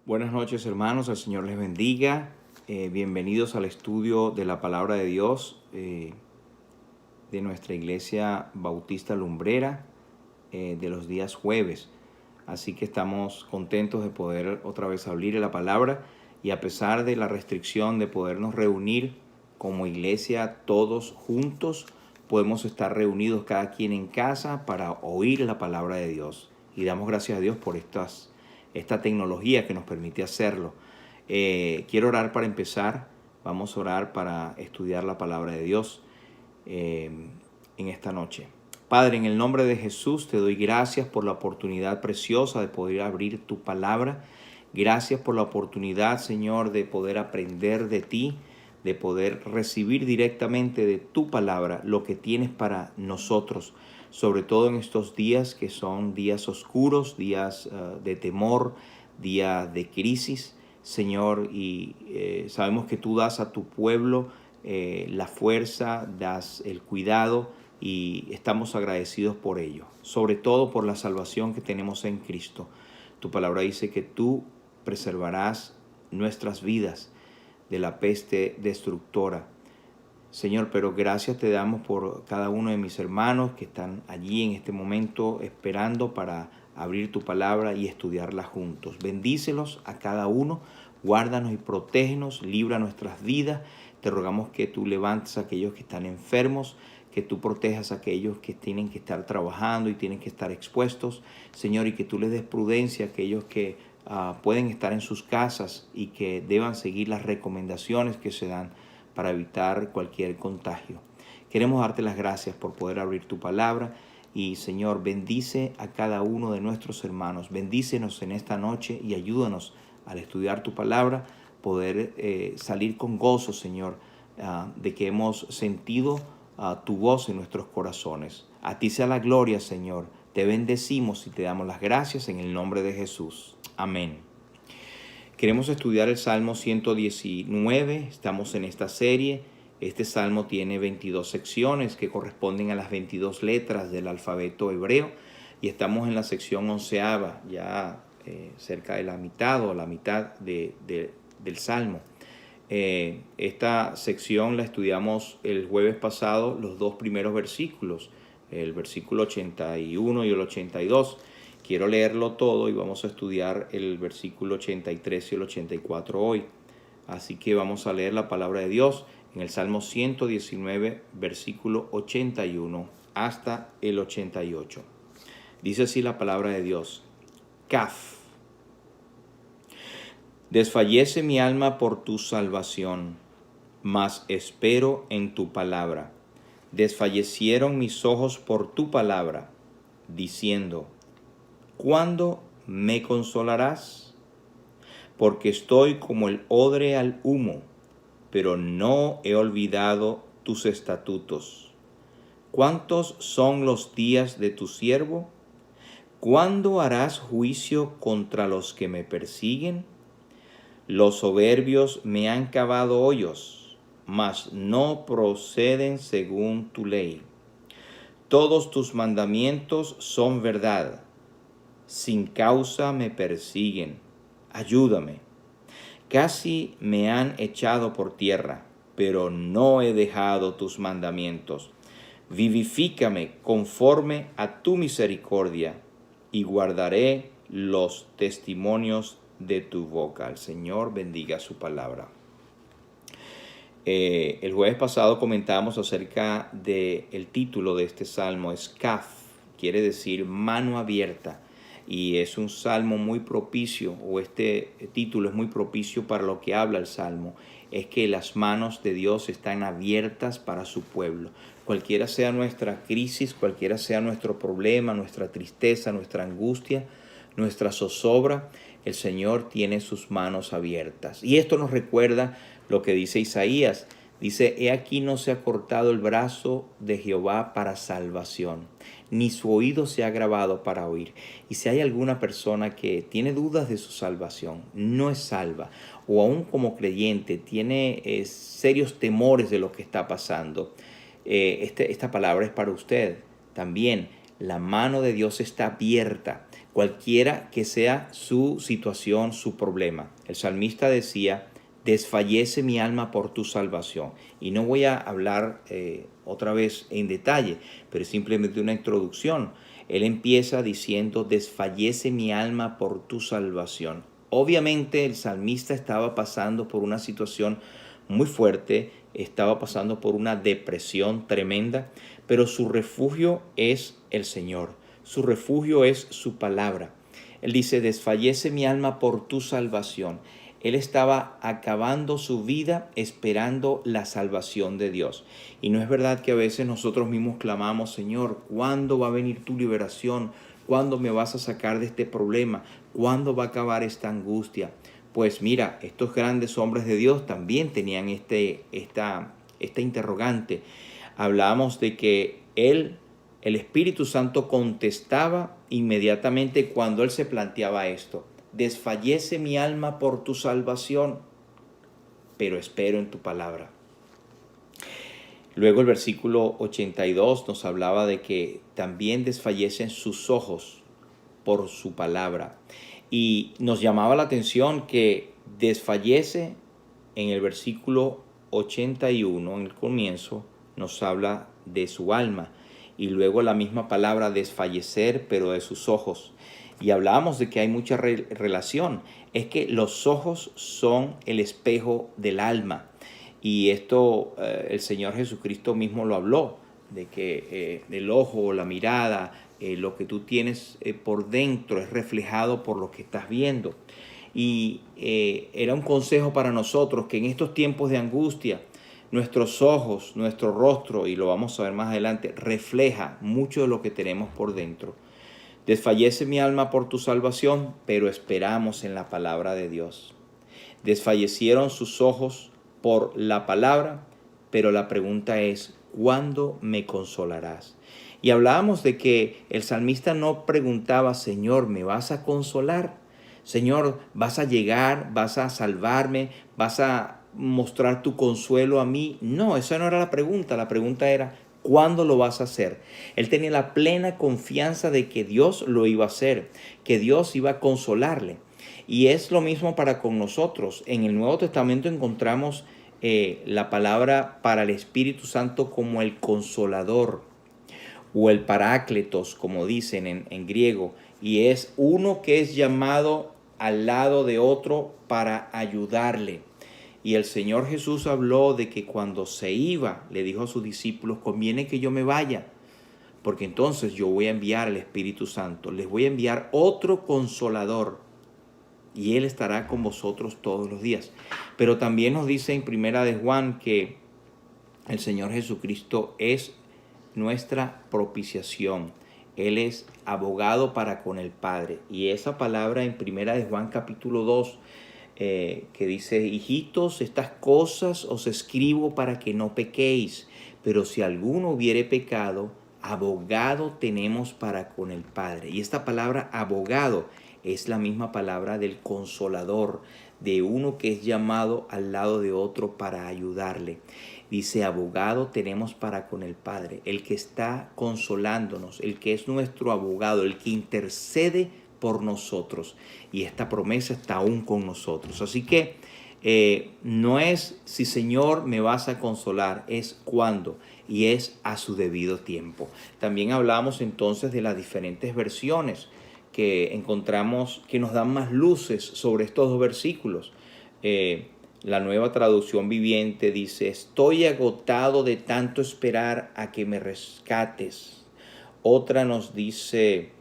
Buenas noches, hermanos, el Señor les bendiga. Bienvenidos al estudio de la palabra de Dios de nuestra iglesia Bautista Lumbrera de los días jueves. Así que estamos contentos de poder otra vez abrir la palabra y a pesar de la restricción de podernos reunir como iglesia todos juntos, podemos estar reunidos cada quien en casa para oír la palabra de Dios. Y damos gracias a Dios por esta tecnología que nos permite hacerlo. Quiero orar para empezar. Vamos a orar para estudiar la palabra de Dios en esta noche. Padre, en el nombre de Jesús te doy gracias por la oportunidad preciosa de poder abrir tu palabra. Gracias por la oportunidad, Señor, de poder aprender de ti, de poder recibir directamente de tu palabra lo que tienes para nosotros, sobre todo en estos días que son días oscuros, días de temor, días de crisis, Señor, y sabemos que tú das a tu pueblo la fuerza, das el cuidado y estamos agradecidos por ello, sobre todo por la salvación que tenemos en Cristo. Tu palabra dice que tú preservarás nuestras vidas de la peste destructora. Señor, pero gracias te damos por cada uno de mis hermanos que están allí en este momento esperando para abrir tu palabra y estudiarla juntos. Bendícelos a cada uno, guárdanos y protégenos, libra nuestras vidas. Te rogamos que tú levantes a aquellos que están enfermos, que tú protejas a aquellos que tienen que estar trabajando y tienen que estar expuestos, Señor, y que tú les des prudencia a aquellos que pueden estar en sus casas y que deban seguir las recomendaciones que se dan para evitar cualquier contagio. Queremos darte las gracias por poder abrir tu palabra y, Señor, bendice a cada uno de nuestros hermanos. Bendícenos en esta noche y ayúdanos al estudiar tu palabra, poder salir con gozo, Señor, de que hemos sentido tu voz en nuestros corazones. A ti sea la gloria, Señor. Te bendecimos y te damos las gracias en el nombre de Jesús. Amén. Queremos estudiar el Salmo 119, estamos en esta serie. Este Salmo tiene 22 secciones que corresponden a las 22 letras del alfabeto hebreo y estamos en la sección 11ª, ya cerca de la mitad o la mitad del Salmo. Esta sección la estudiamos el jueves pasado, los dos primeros versículos, el versículo 81 y el 82. Quiero leerlo todo y vamos a estudiar el versículo 83 y el 84 hoy. Así que vamos a leer la palabra de Dios en el Salmo 119, versículo 81 hasta el 88. Dice así la palabra de Dios. Kaf. Desfallece mi alma por tu salvación, mas espero en tu palabra. Desfallecieron mis ojos por tu palabra, diciendo, ¿cuándo me consolarás? Porque estoy como el odre al humo, pero no he olvidado tus estatutos. ¿Cuántos son los días de tu siervo? ¿Cuándo harás juicio contra los que me persiguen? Los soberbios me han cavado hoyos, mas no proceden según tu ley. Todos tus mandamientos son verdad. Sin causa me persiguen. Ayúdame. Casi me han echado por tierra, pero no he dejado tus mandamientos. Vivifícame conforme a tu misericordia y guardaré los testimonios de tu boca. El Señor bendiga su palabra. El jueves pasado comentábamos acerca del título de este salmo, es Kaf, quiere decir mano abierta, y es un salmo muy propicio, o este título es muy propicio para lo que habla el salmo, es que las manos de Dios están abiertas para su pueblo. Cualquiera sea nuestra crisis, cualquiera sea nuestro problema, nuestra tristeza, nuestra angustia, nuestra zozobra, el Señor tiene sus manos abiertas. Y esto nos recuerda lo que dice Isaías. Dice, he aquí no se ha cortado el brazo de Jehová para salvación, ni su oído se ha agravado para oír. Y si hay alguna persona que tiene dudas de su salvación, no es salva, o aún como creyente tiene serios temores de lo que está pasando, esta palabra es para usted también. La mano de Dios está abierta. cualquiera que sea su situación, su problema. El salmista decía, desfallece mi alma por tu salvación. Y no voy a hablar otra vez en detalle, pero es simplemente una introducción. Él empieza diciendo, desfallece mi alma por tu salvación. Obviamente el salmista estaba pasando por una situación muy fuerte, estaba pasando por una depresión tremenda, pero su refugio es el Señor, su refugio es su palabra. Él dice, desfallece mi alma por tu salvación. Él estaba acabando su vida esperando la salvación de Dios. Y no es verdad que a veces nosotros mismos clamamos, Señor, ¿cuándo va a venir tu liberación? ¿Cuándo me vas a sacar de este problema? ¿Cuándo va a acabar esta angustia? Pues mira, estos grandes hombres de Dios también tenían esta interrogante. Hablábamos de que el Espíritu Santo contestaba inmediatamente cuando él se planteaba esto. Desfallece mi alma por tu salvación, pero espero en tu palabra. Luego el versículo 82 nos hablaba de que también desfallecen sus ojos por su palabra. Y nos llamaba la atención que desfallece en el versículo 81, en el comienzo, nos habla de su alma. Y luego la misma palabra desfallecer, pero de sus ojos. Y hablábamos de que hay mucha relación. Es que los ojos son el espejo del alma. Y esto el Señor Jesucristo mismo lo habló, de que el ojo, la mirada, lo que tú tienes por dentro es reflejado por lo que estás viendo. Y era un consejo para nosotros que en estos tiempos de angustia, nuestros ojos, nuestro rostro, y lo vamos a ver más adelante, refleja mucho de lo que tenemos por dentro. Desfallece mi alma por tu salvación, pero esperamos en la palabra de Dios. Desfallecieron sus ojos por la palabra, pero la pregunta es, ¿cuándo me consolarás? Y hablábamos de que el salmista no preguntaba, Señor, ¿me vas a consolar? Señor, ¿vas a llegar? ¿Vas a salvarme? ¿Vas a mostrar tu consuelo a mí? No, esa no era la pregunta. La pregunta era, ¿cuándo lo vas a hacer? Él tenía la plena confianza de que Dios lo iba a hacer, que Dios iba a consolarle. Y es lo mismo para con nosotros. En el Nuevo Testamento encontramos la palabra para el Espíritu Santo como el consolador o el parácletos, como dicen en griego. Y es uno que es llamado al lado de otro para ayudarle. Y el Señor Jesús habló de que cuando se iba, le dijo a sus discípulos, conviene que yo me vaya, porque entonces yo voy a enviar al Espíritu Santo. Les voy a enviar otro consolador y Él estará con vosotros todos los días. Pero también nos dice en Primera de Juan que el Señor Jesucristo es nuestra propiciación. Él es abogado para con el Padre. Y esa palabra en Primera de Juan capítulo 2, que dice, hijitos, estas cosas os escribo para que no pequéis. Pero si alguno hubiere pecado, abogado tenemos para con el Padre. Y esta palabra abogado es la misma palabra del consolador, de uno que es llamado al lado de otro para ayudarle. Dice, abogado tenemos para con el Padre, el que está consolándonos, el que es nuestro abogado, el que intercede por nosotros. Y esta promesa está aún con nosotros. Así que no es si Señor me vas a consolar, es cuándo, y es a su debido tiempo. También hablamos entonces de las diferentes versiones que encontramos que nos dan más luces sobre estos dos versículos. La Nueva Traducción Viviente dice, estoy agotado de tanto esperar a que me rescates. Otra nos dice,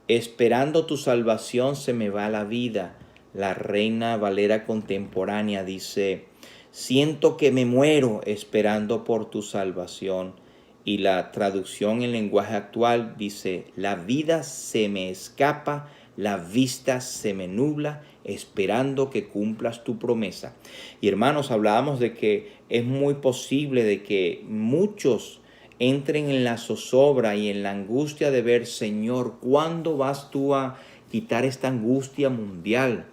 esperando tu salvación se me va la vida. La Reina Valera Contemporánea dice, siento que me muero esperando por tu salvación. Y la traducción en lenguaje actual dice, la vida se me escapa, la vista se me nubla, esperando que cumplas tu promesa. Y hermanos, hablábamos de que es muy posible de que muchos entren en la zozobra y en la angustia de ver, Señor, ¿cuándo vas tú a quitar esta angustia mundial?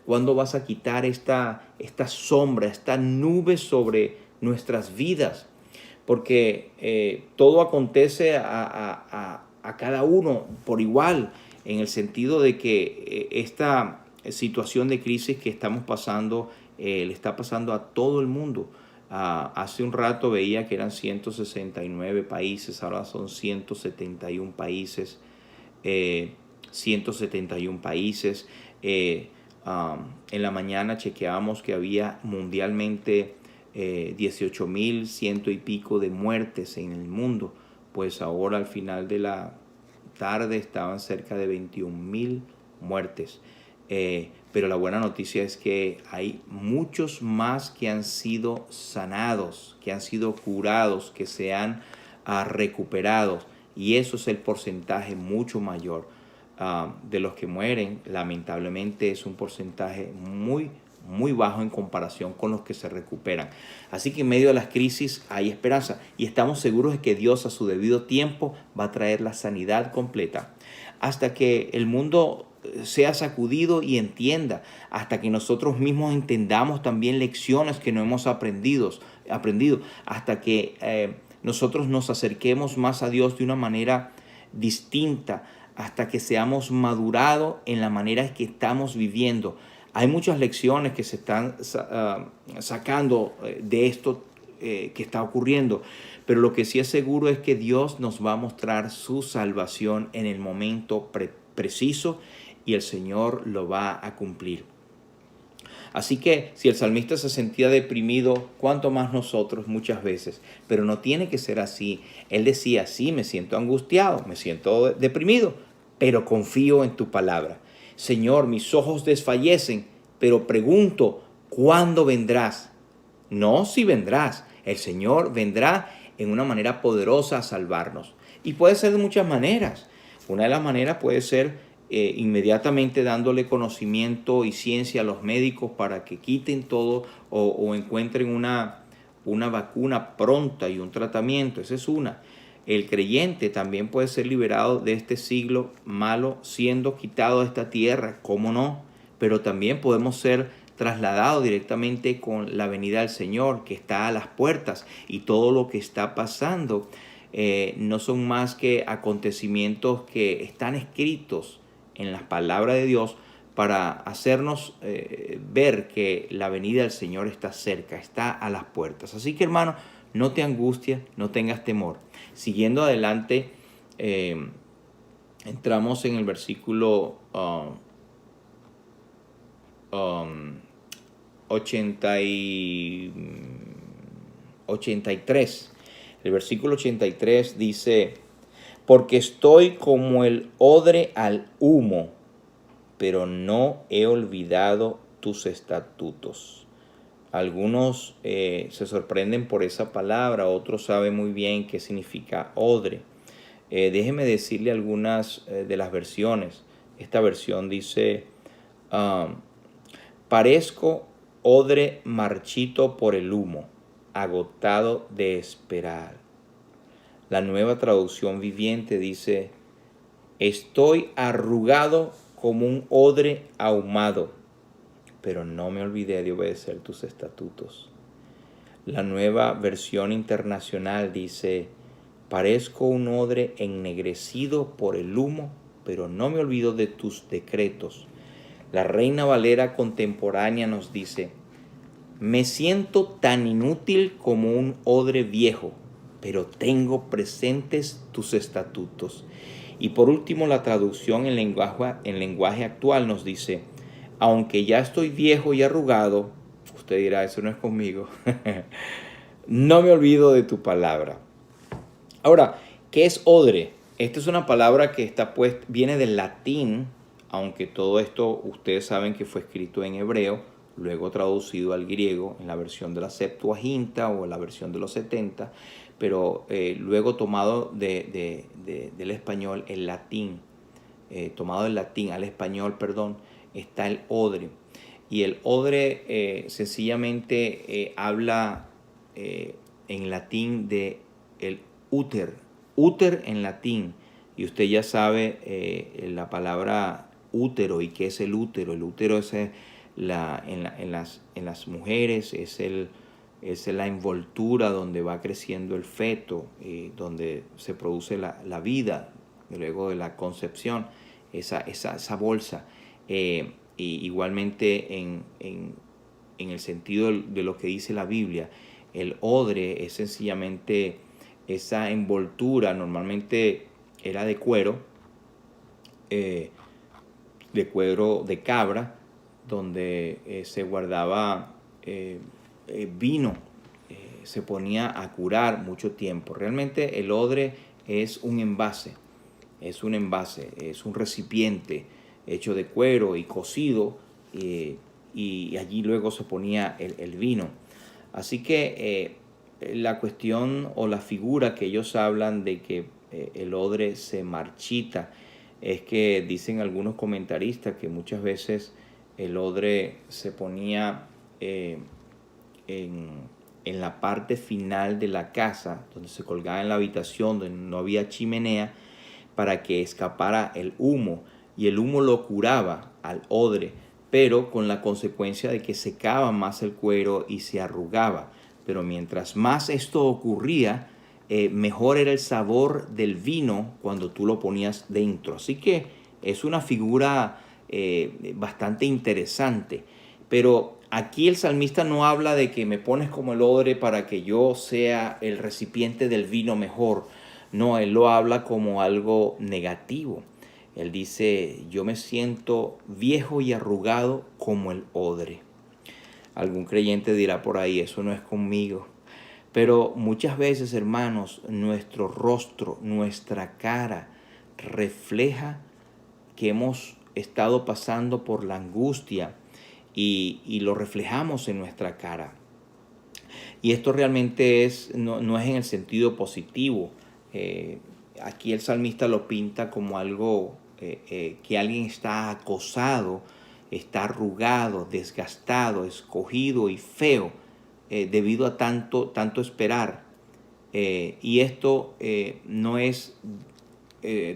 ¿Cuándo vas a quitar esta sombra, esta nube sobre nuestras vidas? Porque todo acontece a cada uno por igual. en el sentido de que esta situación de crisis que estamos pasando le está pasando a todo el mundo. Hace un rato veía que eran 169 países, ahora son 171 países. 171 países. En la mañana chequeábamos que había mundialmente 18.100 y pico de muertes en el mundo. Pues ahora al final de la tarde estaban cerca de 21.000 muertes. Pero la buena noticia es que hay muchos más que han sido sanados, que han sido curados, que se han recuperado. Y eso es el porcentaje mucho mayor. De los que mueren. Lamentablemente es un porcentaje muy, muy bajo en comparación con los que se recuperan. Así que en medio de las crisis hay esperanza y estamos seguros de que Dios a su debido tiempo va a traer la sanidad completa. Hasta que el mundo sea sacudido y entienda, hasta que nosotros mismos entendamos también lecciones que no hemos aprendido, hasta que nosotros nos acerquemos más a Dios de una manera distinta, hasta que seamos madurados en la manera que estamos viviendo. Hay muchas lecciones que se están sacando de esto que está ocurriendo, pero lo que sí es seguro es que Dios nos va a mostrar su salvación en el momento preciso y el Señor lo va a cumplir. Así que si el salmista se sentía deprimido, cuánto más nosotros muchas veces. Pero no tiene que ser así. Él decía, sí, me siento angustiado, me siento deprimido, pero confío en tu palabra. Señor, mis ojos desfallecen, pero pregunto, ¿cuándo vendrás? No si vendrás. El Señor vendrá en una manera poderosa a salvarnos. Y puede ser de muchas maneras. Una de las maneras puede ser inmediatamente dándole conocimiento y ciencia a los médicos para que quiten todo o encuentren una vacuna pronta y un tratamiento. Esa es una. El creyente también puede ser liberado de este siglo malo siendo quitado de esta tierra, ¿cómo no? Pero también podemos ser trasladados directamente con la venida del Señor que está a las puertas, y todo lo que está pasando no son más que acontecimientos que están escritos en las palabras de Dios para hacernos ver que la venida del Señor está cerca, está a las puertas. Así que, hermano, no te angusties, no tengas temor. Siguiendo adelante, entramos en el versículo 83. El versículo 83 dice, porque estoy como el odre al humo, pero no he olvidado tus estatutos. Algunos se sorprenden por esa palabra, otros saben muy bien qué significa odre. Déjeme decirle algunas de las versiones. Esta versión dice, parezco odre marchito por el humo, agotado de esperar. La Nueva Traducción Viviente dice, estoy arrugado como un odre ahumado, pero no me olvidé de obedecer tus estatutos. La Nueva Versión Internacional dice, parezco un odre ennegrecido por el humo, pero no me olvido de tus decretos. La Reina Valera Contemporánea nos dice, me siento tan inútil como un odre viejo, pero tengo presentes tus estatutos. Y por último, la traducción en lenguaje actual nos dice, aunque ya estoy viejo y arrugado, usted dirá, eso no es conmigo, no me olvido de tu palabra. Ahora, ¿qué es odre? Esta es una palabra que viene del latín, aunque todo esto ustedes saben que fue escrito en hebreo, luego traducido al griego en la versión de la Septuaginta o en la versión de los 70, pero luego tomado del español, el latín, tomado del latín al español, perdón, está el odre. Y el odre sencillamente habla en latín de el úter en latín. Y usted ya sabe la palabra útero y qué es el útero. El útero es en las mujeres, es la envoltura donde va creciendo el feto, donde se produce la vida luego de la concepción. esa bolsa. Y igualmente en el sentido de lo que dice la Biblia, el odre es sencillamente esa envoltura, normalmente era de cuero de cabra, donde se guardaba vino, se ponía a curar mucho tiempo. Realmente el odre es un envase, es un recipiente hecho de cuero y cocido, y allí luego se ponía el vino. Así que la cuestión o la figura que ellos hablan de que el odre se marchita, es que dicen algunos comentaristas que muchas veces el odre se ponía en la parte final de la casa, donde se colgaba en la habitación, donde no había chimenea, para que escapara el humo, y el humo lo curaba al odre, pero con la consecuencia de que secaba más el cuero y se arrugaba. Pero mientras más esto ocurría, mejor era el sabor del vino cuando tú lo ponías dentro. Así que es una figura bastante interesante. Pero aquí el salmista no habla de que me pones como el odre para que yo sea el recipiente del vino mejor. No, él lo habla como algo negativo. Él dice, yo me siento viejo y arrugado como el odre. Algún creyente dirá por ahí, eso no es conmigo. Pero muchas veces, hermanos, nuestro rostro, nuestra cara, refleja que hemos estado pasando por la angustia, y lo reflejamos en nuestra cara. Y esto realmente no es en el sentido positivo. Aquí el salmista lo pinta como algo que alguien está acosado, está arrugado, desgastado, escogido y feo, debido a tanto esperar. Y esto no es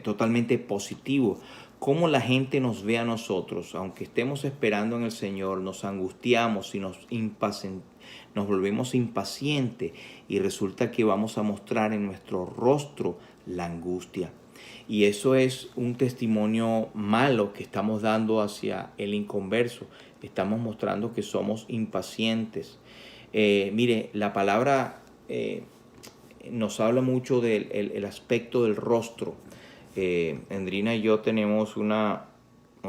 totalmente positivo. Cómo la gente nos ve a nosotros, aunque estemos esperando en el Señor, nos angustiamos y nos volvemos impacientes, y resulta que vamos a mostrar en nuestro rostro la angustia. Y eso es un testimonio malo que estamos dando hacia el inconverso. Estamos mostrando que somos impacientes. Mire, la palabra nos habla mucho del el aspecto del rostro. Endrina y yo tenemos un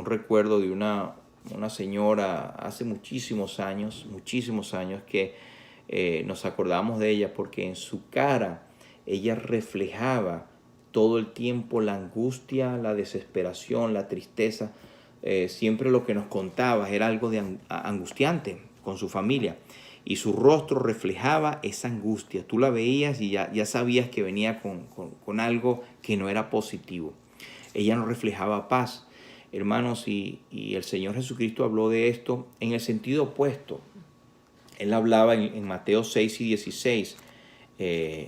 recuerdo de una señora hace muchísimos años que nos acordamos de ella, porque en su cara ella reflejaba todo el tiempo la angustia, la desesperación, la tristeza. Siempre lo que nos contaba era algo angustiante con su familia, y su rostro reflejaba esa angustia. Tú la veías y ya sabías que venía con algo que no era positivo. Ella no reflejaba paz, hermanos, y el Señor Jesucristo habló de esto en el sentido opuesto. Él hablaba en Mateo 6 y 16,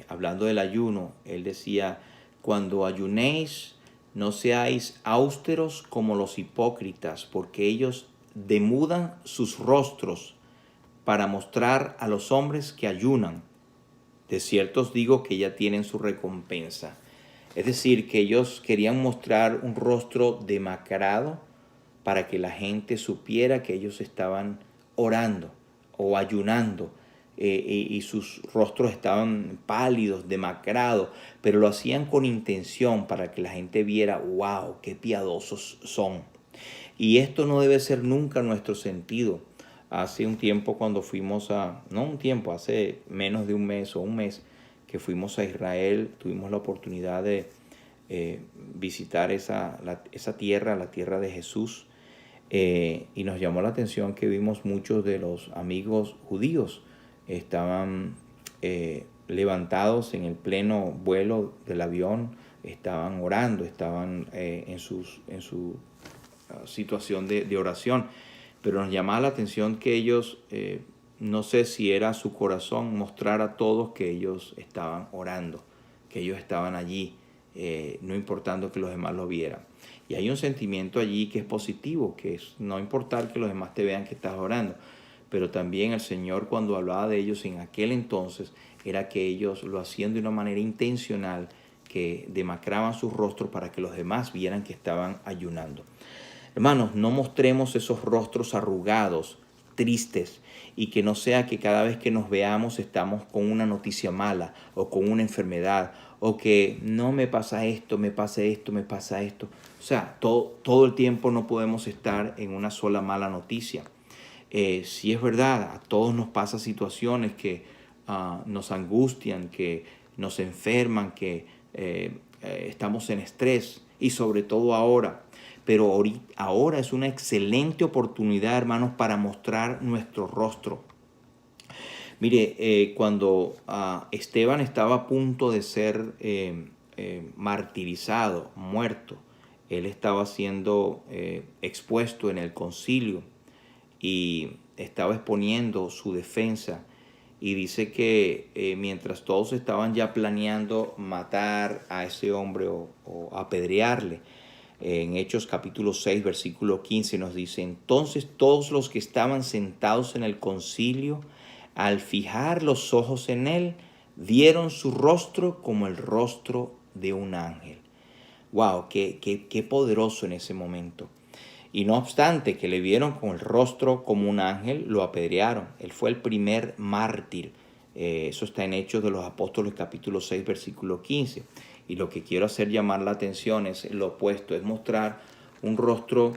hablando del ayuno. Él decía, cuando ayunéis, no seáis austeros como los hipócritas, porque ellos demudan sus rostros para mostrar a los hombres que ayunan. De cierto os digo que ya tienen su recompensa. Es decir, que ellos querían mostrar un rostro demacrado para que la gente supiera que ellos estaban orando o ayunando, y sus rostros estaban pálidos, demacrados, pero lo hacían con intención para que la gente viera, wow, qué piadosos son. Y esto no debe ser nunca nuestro sentido. Hace un tiempo cuando fuimos hace menos de un mes que fuimos a Israel, tuvimos la oportunidad de visitar esa tierra, la tierra de Jesús, y nos llamó la atención que vimos muchos de los amigos judíos estaban levantados en el pleno vuelo del avión, estaban orando, estaban en su situación de oración. Pero nos llamaba la atención que ellos, no sé si era su corazón mostrar a todos que ellos estaban orando, que ellos estaban allí, no importando que los demás lo vieran. Y hay un sentimiento allí que es positivo, que es no importar que los demás te vean que estás orando. Pero también el Señor, cuando hablaba de ellos en aquel entonces, era que ellos lo hacían de una manera intencional, que demacraban sus rostros para que los demás vieran que estaban ayunando. Hermanos, no mostremos esos rostros arrugados, tristes, y que no sea que cada vez que nos veamos estamos con una noticia mala o con una enfermedad o que no me pasa esto, me pasa esto, me pasa esto. O sea, todo el tiempo no podemos estar en una sola mala noticia. Si es verdad, a todos nos pasan situaciones que nos angustian, que nos enferman, que estamos en estrés y sobre todo ahora. Pero ahora es una excelente oportunidad, hermanos, para mostrar nuestro rostro. Mire, cuando Esteban estaba a punto de ser martirizado, muerto, él estaba siendo expuesto en el concilio y estaba exponiendo su defensa. Y dice que mientras todos estaban ya planeando matar a ese hombre o apedrearle, en Hechos capítulo 6, versículo 15 nos dice: entonces todos los que estaban sentados en el concilio, al fijar los ojos en él, vieron su rostro como el rostro de un ángel. ¡Wow! Qué poderoso en ese momento. Y no obstante que le vieron con el rostro como un ángel, lo apedrearon. Él fue el primer mártir. Eso está en Hechos de los Apóstoles capítulo 6, versículo 15. Y lo que quiero hacer llamar la atención es lo opuesto, es mostrar un rostro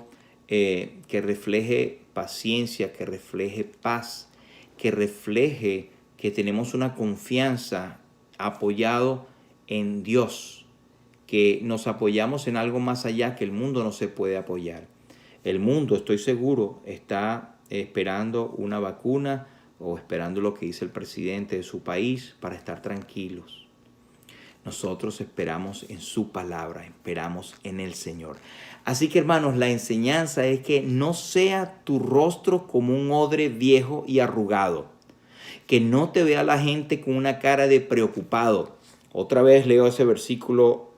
que refleje paciencia, que refleje paz, que refleje que tenemos una confianza apoyado en Dios, que nos apoyamos en algo más allá que el mundo no se puede apoyar. El mundo, estoy seguro, está esperando una vacuna o esperando lo que dice el presidente de su país para estar tranquilos. Nosotros esperamos en su palabra, esperamos en el Señor. Así que, hermanos, la enseñanza es que no sea tu rostro como un odre viejo y arrugado. Que no te vea la gente con una cara de preocupado. Otra vez leo ese versículo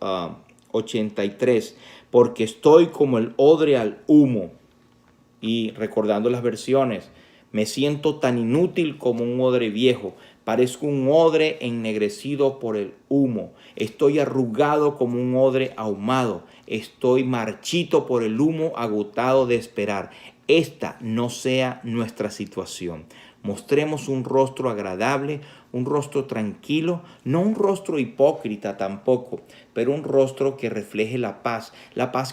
83. Porque estoy como el odre al humo. Y recordando las versiones, me siento tan inútil como un odre viejo. Parezco un odre ennegrecido por el humo. Estoy arrugado como un odre ahumado. Estoy marchito por el humo, agotado de esperar. Esta no sea nuestra situación. Mostremos un rostro agradable, un rostro tranquilo, no un rostro hipócrita tampoco, pero un rostro que refleje la paz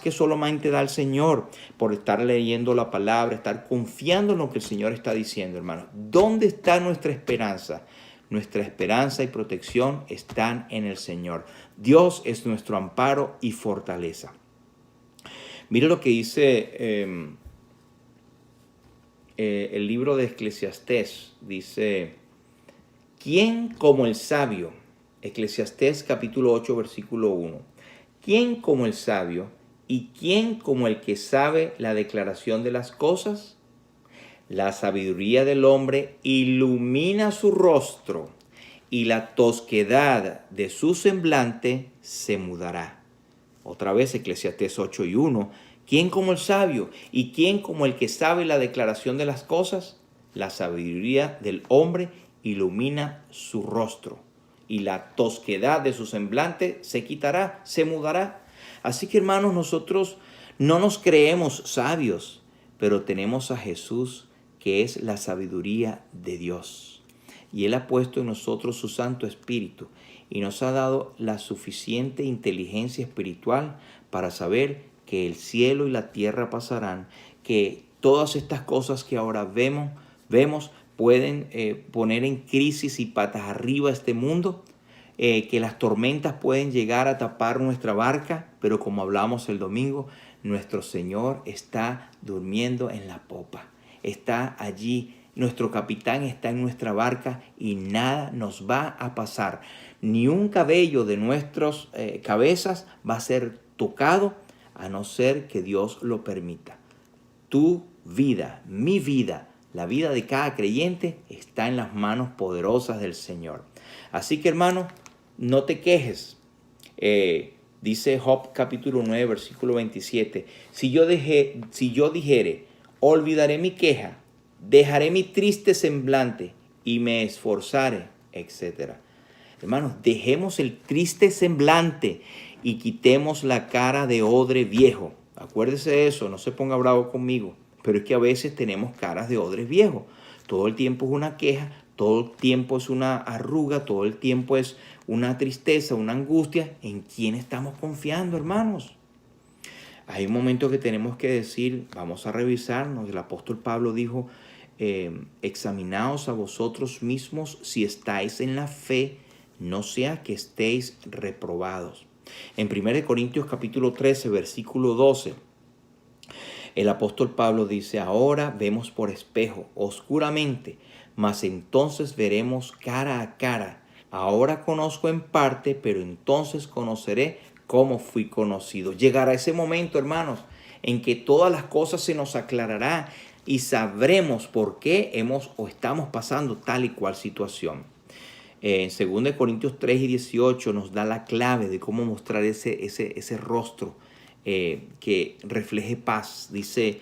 que solamente da el Señor por estar leyendo la palabra, estar confiando en lo que el Señor está diciendo, hermanos. ¿Dónde está nuestra esperanza? Nuestra esperanza y protección están en el Señor. Dios es nuestro amparo y fortaleza. Mire lo que dice el libro de Eclesiastés. Dice: ¿quién como el sabio? Eclesiastés capítulo 8, versículo 1. ¿Quién como el sabio y quién como el que sabe la declaración de las cosas? La sabiduría del hombre ilumina su rostro y la tosquedad de su semblante se mudará. Otra vez Eclesiastés 8 y 1. ¿Quién como el sabio y quién como el que sabe la declaración de las cosas? La sabiduría del hombre ilumina su rostro y la tosquedad de su semblante se quitará, se mudará. Así que, hermanos, nosotros no nos creemos sabios, pero tenemos a Jesús, que es la sabiduría de Dios. Y Él ha puesto en nosotros su Santo Espíritu y nos ha dado la suficiente inteligencia espiritual para saber que el cielo y la tierra pasarán, que todas estas cosas que ahora vemos pueden poner en crisis y patas arriba este mundo, que las tormentas pueden llegar a tapar nuestra barca, pero como hablamos el domingo, nuestro Señor está durmiendo en la popa. Está allí, nuestro capitán está en nuestra barca y nada nos va a pasar. Ni un cabello de nuestras cabezas va a ser tocado, a no ser que Dios lo permita. Tu vida, mi vida, la vida de cada creyente está en las manos poderosas del Señor. Así que, hermano, no te quejes. Dice Job capítulo 9, versículo 27. Si yo dijere, olvidaré mi queja, dejaré mi triste semblante y me esforzaré, etc. Hermanos, dejemos el triste semblante y quitemos la cara de odre viejo. Acuérdese de eso, no se ponga bravo conmigo. Pero es que a veces tenemos caras de odres viejos. Todo el tiempo es una queja, todo el tiempo es una arruga, todo el tiempo es una tristeza, una angustia. ¿En quién estamos confiando, hermanos? Hay un momento que tenemos que decir, vamos a revisarnos. El apóstol Pablo dijo, examinaos a vosotros mismos si estáis en la fe, no sea que estéis reprobados. En 1 Corintios capítulo 13, versículo 12, el apóstol Pablo dice, ahora vemos por espejo, oscuramente, mas entonces veremos cara a cara. Ahora conozco en parte, pero entonces conoceré cómo fui conocido. Llegará ese momento, hermanos, en que todas las cosas se nos aclarará y sabremos por qué hemos o estamos pasando tal y cual situación. En 2 Corintios 3 y 18 nos da la clave de cómo mostrar ese rostro que refleje paz. Dice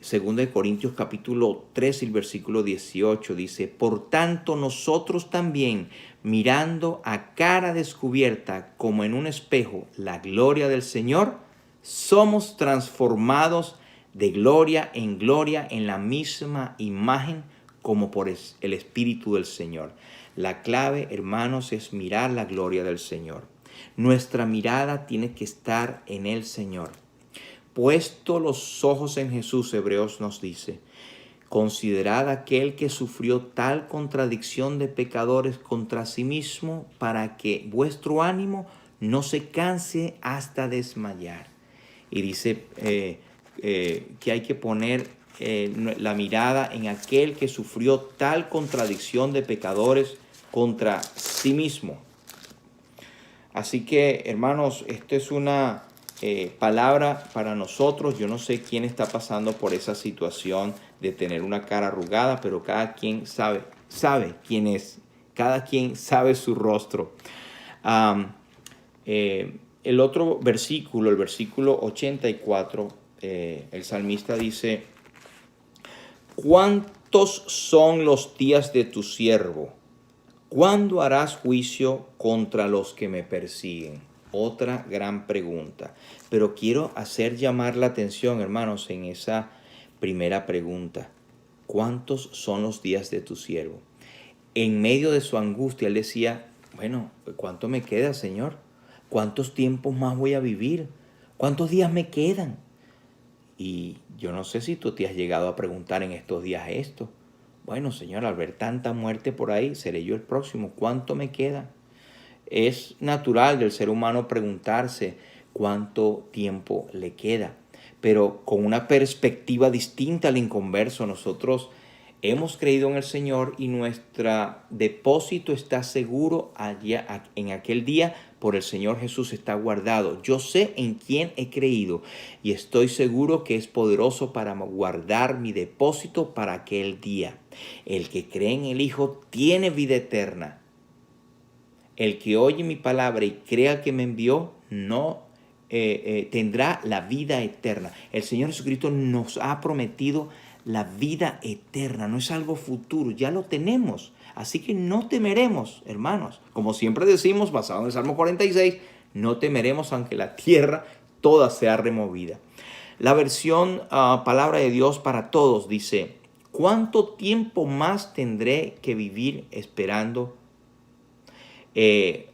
2 Corintios capítulo 3 y el versículo 18, dice, por tanto nosotros también, mirando a cara descubierta como en un espejo la gloria del Señor, somos transformados de gloria en la misma imagen como por el Espíritu del Señor. La clave, hermanos, es mirar la gloria del Señor. Nuestra mirada tiene que estar en el Señor. Puesto los ojos en Jesús, Hebreos nos dice, considerad aquel que sufrió tal contradicción de pecadores contra sí mismo para que vuestro ánimo no se canse hasta desmayar. Y dice que hay que poner la mirada en aquel que sufrió tal contradicción de pecadores contra sí mismo. Así que, hermanos, esto es una palabra para nosotros. Yo no sé quién está pasando por esa situación de tener una cara arrugada, pero cada quien sabe quién es. Cada quien sabe su rostro. El otro versículo, el versículo 84, el salmista dice, ¿cuántos son los días de tu siervo? ¿Cuándo harás juicio contra los que me persiguen? Otra gran pregunta. Pero quiero hacer llamar la atención, hermanos, en esa primera pregunta. ¿Cuántos son los días de tu siervo? En medio de su angustia, él decía, bueno, ¿cuánto me queda, Señor? ¿Cuántos tiempos más voy a vivir? ¿Cuántos días me quedan? Y yo no sé si tú te has llegado a preguntar en estos días esto. Bueno, Señor, al ver tanta muerte por ahí, seré yo el próximo. ¿Cuánto me queda? Es natural del ser humano preguntarse cuánto tiempo le queda. Pero con una perspectiva distinta al inconverso, nosotros hemos creído en el Señor y nuestro depósito está seguro allá, en aquel día por el Señor Jesús está guardado. Yo sé en quién he creído y estoy seguro que es poderoso para guardar mi depósito para aquel día. El que cree en el Hijo tiene vida eterna. El que oye mi palabra y crea que me envió no tendrá la vida eterna. El Señor Jesucristo nos ha prometido la vida eterna, no es algo futuro, ya lo tenemos. Así que no temeremos, hermanos. Como siempre decimos, basado en el Salmo 46, no temeremos aunque la tierra toda sea removida. La versión Palabra de Dios para Todos dice, ¿cuánto tiempo más tendré que vivir esperando?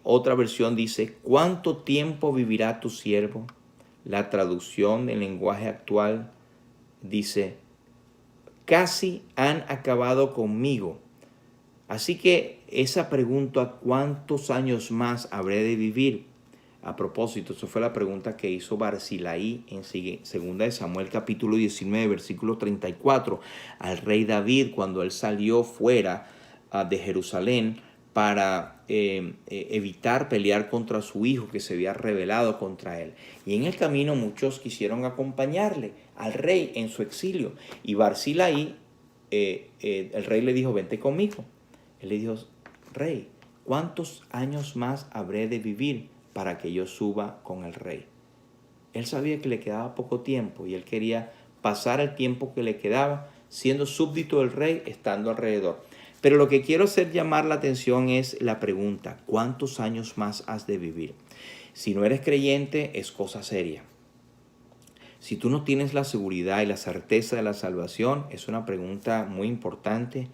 Otra versión dice, ¿cuánto tiempo vivirá tu siervo? La traducción del lenguaje actual dice, casi han acabado conmigo. Así que esa pregunta, ¿cuántos años más habré de vivir? A propósito, eso fue la pregunta que hizo Barzilai en 2 Samuel capítulo 19, versículo 34, al rey David cuando él salió fuera de Jerusalén para evitar pelear contra su hijo que se había rebelado contra él. Y en el camino muchos quisieron acompañarle al rey en su exilio. Y Barzilai, el rey le dijo, vente conmigo. Él le dijo, rey, ¿cuántos años más habré de vivir para que yo suba con el rey? Él sabía que le quedaba poco tiempo y él quería pasar el tiempo que le quedaba siendo súbdito del rey, estando alrededor. Pero lo que quiero hacer llamar la atención es la pregunta, ¿cuántos años más has de vivir? Si no eres creyente, es cosa seria. Si tú no tienes la seguridad y la certeza de la salvación, es una pregunta muy importante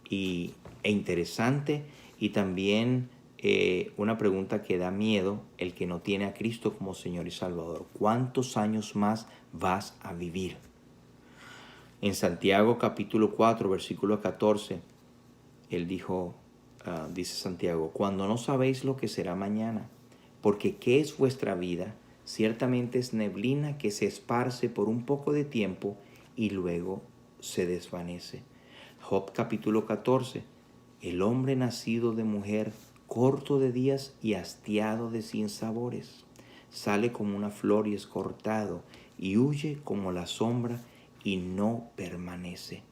e interesante, y también una pregunta que da miedo el que no tiene a Cristo como Señor y Salvador. ¿Cuántos años más vas a vivir? En Santiago capítulo 4, versículo 14, él dijo, dice Santiago, cuando no sabéis lo que será mañana, porque ¿qué es vuestra vida? Ciertamente es neblina que se esparce por un poco de tiempo y luego se desvanece. Job capítulo 14, el hombre nacido de mujer, corto de días y hastiado de sinsabores, sale como una flor y es cortado, y huye como la sombra y no permanece.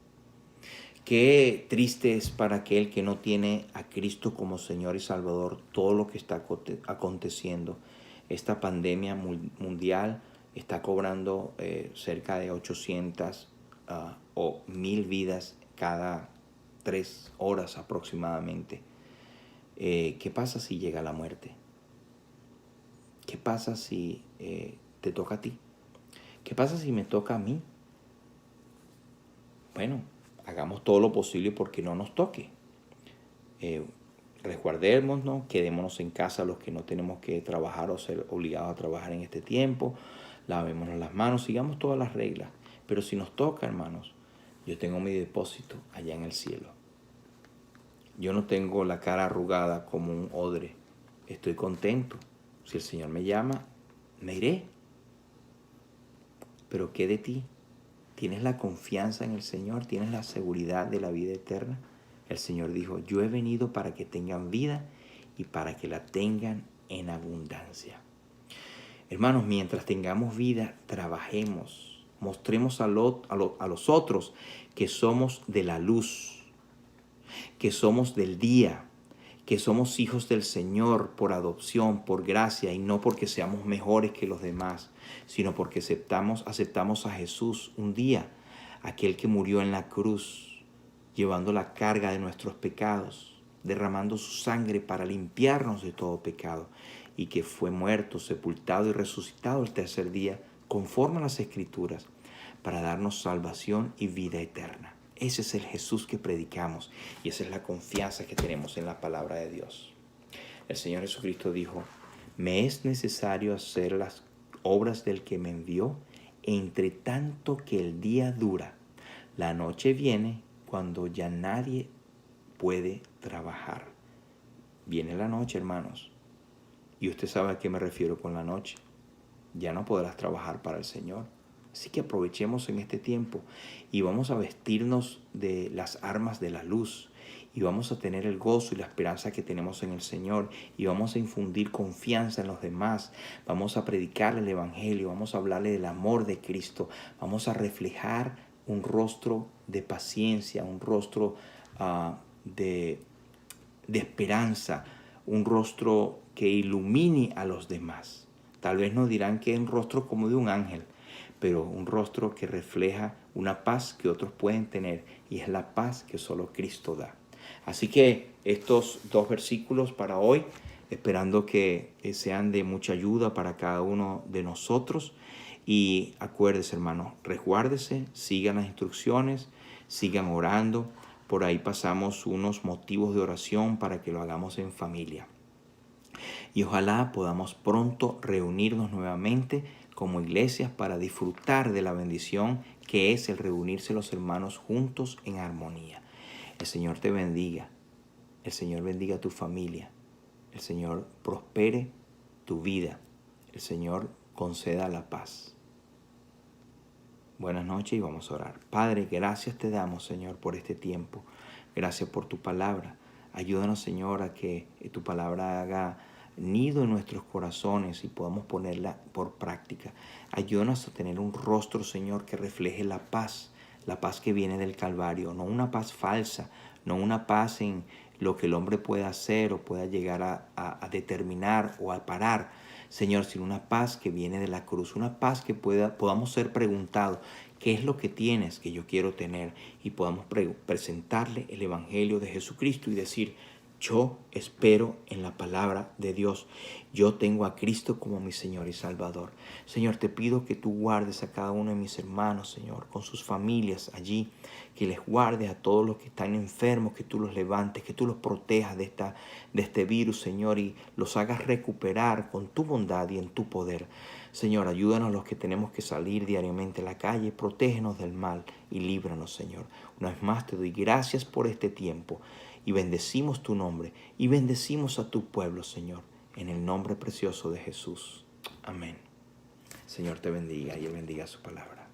Qué triste es para aquel que no tiene a Cristo como Señor y Salvador todo lo que está aconteciendo. Esta pandemia mundial está cobrando cerca de 800 o 1000 vidas cada 3 horas aproximadamente. ¿Qué pasa si llega la muerte? ¿Qué pasa si te toca a ti? ¿Qué pasa si me toca a mí? Bueno, hagamos todo lo posible porque no nos toque. Resguardémonos, quedémonos en casa los que no tenemos que trabajar o ser obligados a trabajar en este tiempo. Lavémonos las manos, sigamos todas las reglas. Pero si nos toca, hermanos, yo tengo mi depósito allá en el cielo. Yo no tengo la cara arrugada como un odre. Estoy contento. Si el Señor me llama, me iré. Pero ¿qué de ti? ¿Tienes la confianza en el Señor? ¿Tienes la seguridad de la vida eterna? El Señor dijo, yo he venido para que tengan vida y para que la tengan en abundancia. Hermanos, mientras tengamos vida, trabajemos. Mostremos a los otros que somos de la luz, que somos del día, que somos hijos del Señor por adopción, por gracia, y no porque seamos mejores que los demás, sino porque aceptamos a Jesús un día, aquel que murió en la cruz, llevando la carga de nuestros pecados, derramando su sangre para limpiarnos de todo pecado, y que fue muerto, sepultado y resucitado el tercer día, conforme a las Escrituras, para darnos salvación y vida eterna. Ese es el Jesús que predicamos y esa es la confianza que tenemos en la palabra de Dios. El Señor Jesucristo dijo, me es necesario hacer las obras del que me envió, entre tanto que el día dura. La noche viene cuando ya nadie puede trabajar. Viene la noche, hermanos. Y usted sabe a qué me refiero con la noche. Ya no podrás trabajar para el Señor. Así que aprovechemos en este tiempo y vamos a vestirnos de las armas de la luz y vamos a tener el gozo y la esperanza que tenemos en el Señor y vamos a infundir confianza en los demás. Vamos a predicar el Evangelio, vamos a hablarle del amor de Cristo, vamos a reflejar un rostro de paciencia, un rostro de esperanza, un rostro que ilumine a los demás. Tal vez nos dirán que es un rostro como de un ángel, pero un rostro que refleja una paz que otros pueden tener, y es la paz que solo Cristo da. Así que estos 2 versículos para hoy, esperando que sean de mucha ayuda para cada uno de nosotros. Y acuérdese, hermanos, resguárdese, sigan las instrucciones, sigan orando. Por ahí pasamos unos motivos de oración para que lo hagamos en familia. Y ojalá podamos pronto reunirnos nuevamente como iglesias para disfrutar de la bendición que es el reunirse los hermanos juntos en armonía. El Señor te bendiga. El Señor bendiga a tu familia. El Señor prospere tu vida. El Señor conceda la paz. Buenas noches y vamos a orar. Padre, gracias te damos, Señor, por este tiempo. Gracias por tu palabra. Ayúdanos, Señor, a que tu palabra haga nido en nuestros corazones y podamos ponerla por práctica. Ayúdanos a tener un rostro, Señor, que refleje la paz que viene del Calvario, no una paz falsa, no una paz en lo que el hombre pueda hacer o pueda llegar a determinar o a parar, Señor, sino una paz que viene de la cruz, una paz que podamos ser preguntados, ¿Qué es lo que tienes que yo quiero tener? Y podamos presentarle el Evangelio de Jesucristo y decir, yo espero en la palabra de Dios. Yo tengo a Cristo como mi Señor y Salvador. Señor, te pido que tú guardes a cada uno de mis hermanos, Señor, con sus familias allí, que les guardes a todos los que están enfermos, que tú los levantes, que tú los protejas de este virus, Señor, y los hagas recuperar con tu bondad y en tu poder. Señor, ayúdanos los que tenemos que salir diariamente a la calle, protégenos del mal y líbranos, Señor. Una vez más te doy gracias por este tiempo y bendecimos tu nombre y bendecimos a tu pueblo, Señor, en el nombre precioso de Jesús. Amén. Señor te bendiga y Él bendiga su palabra.